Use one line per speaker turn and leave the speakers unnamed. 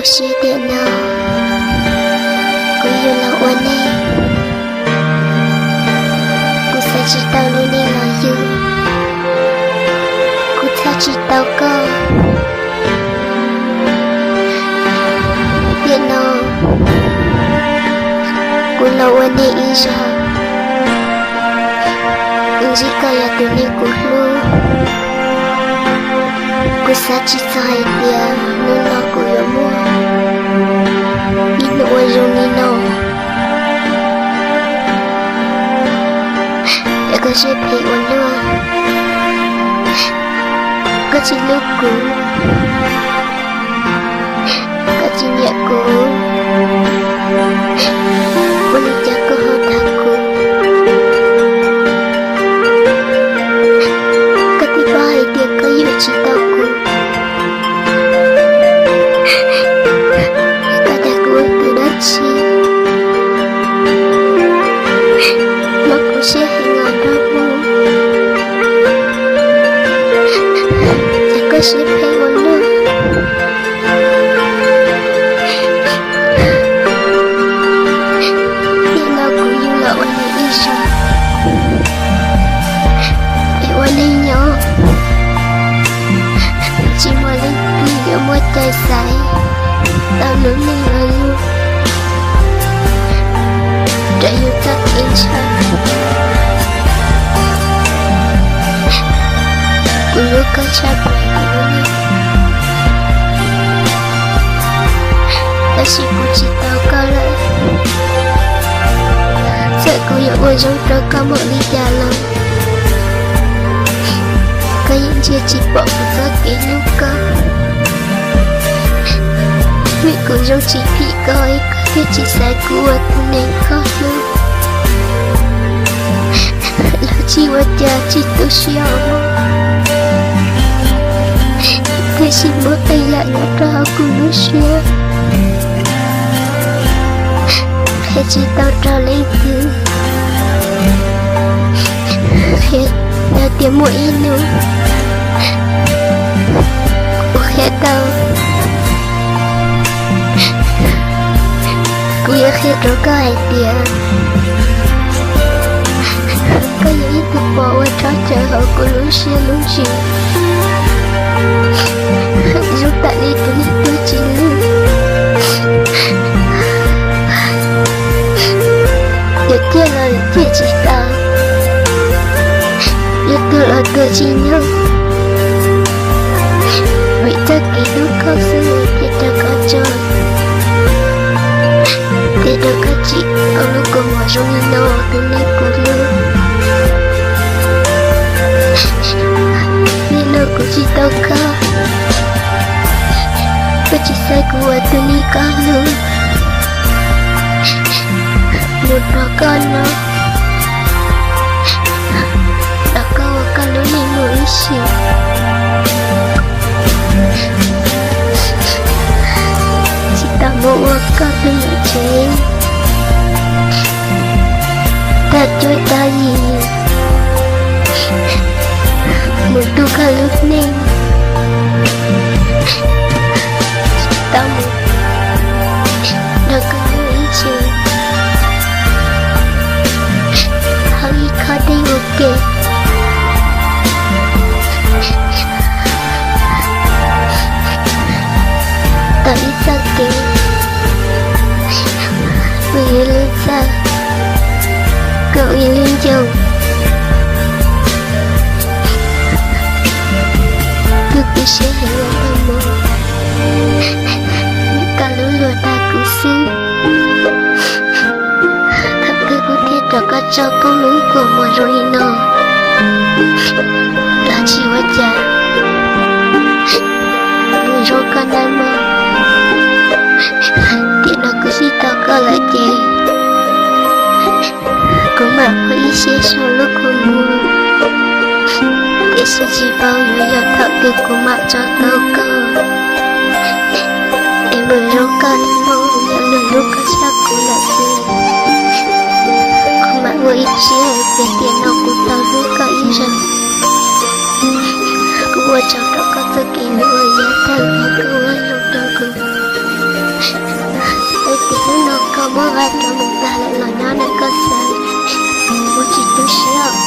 lúc xưa điện nào cô yêu là oan em cô sẽ chỉ tao luôn đi là yêu cô sẽ chỉ tao cơ điện nào cô là oan em ý ra gì cả là từ nay cô luôn cô sẽ chỉ sai tiền nên nó cô yêu mua ít nữa rồi nên nó để có sẽ thấy ổn luôn có chỉ lúc cô có chỉ nhẹ cô đi chắc có hơn thằng cô có tí ba hay tiền có yêu chỉ tao cô cả nhà cô từ đất chi mà cô sẽ hay ngàn đó cô có sẽ phải ổn luôn đi nào cô yêu là ổn định đi sao để ổn định nhỏ chỉ mà lên đi để mua trái sải tao lớn lên là luôn để yêu chắc em sao cô lúc có cha bè của mình ta chỉ cô chỉ tao có lại sợ cô yêu ôi giống trâu có một ly trà lòng có những chia chỉ bỏ một giấc cái lúc có vì cô giống chỉ bị coi có thể chỉ sai của tôi nên khó luôn là chỉ vật cha chỉ tôi xíu thế xin bước tay lại nó ra cô nó xíu thế chỉ tao ra lấy từ thế đã tìm mỗi nữa thế tao cô yêu khi đó có ai tiền có những ít thực bỏ qua cho chờ họ cô lúc xưa lúc chiều giúp tại đi tôi đi tôi chỉ lưu giờ kia là kia chỉ tao giờ tôi là tôi chỉ nhau vì tất kỳ lúc không xưa thì ta có cho để được các chị ở lúc cô mở rộng như nó từ nay cô lưu nên nó cũng chỉ tao có cô chỉ sai của từ nay có luôn một đứa con nó đã có con lớn lên mỗi chiều chỉ ta một con đừng chế ta chơi ta gì một đứa con lúc nên chỉ ta một đã có mỗi chiều hơi khó đi ok tại sao kì vì lên xa cậu yêu lên chồng tôi cứ sẽ hiểu là mơ cả lũ lùa ta cứ xứ thậm cứ có thiết cho các cháu công lũ của một rồi nó là chỉ hóa cha người rồi con đã mơ thì nó cứ chỉ tao có lại chè cũng mà có ý xe sau lúc con mua cái sự chỉ bao nhiêu giờ thợ từ của mặt cho tao có em vừa rồi con mơ nhận được lúc có chắc cũng là gì không mà có ý chia về tiền nào của tao lúc có ý rằng cũng ở trong đó có sự kỳ nữa giá thằng em cũng ở trong đó cũng 我爱着你带来了那个色，我只都需要。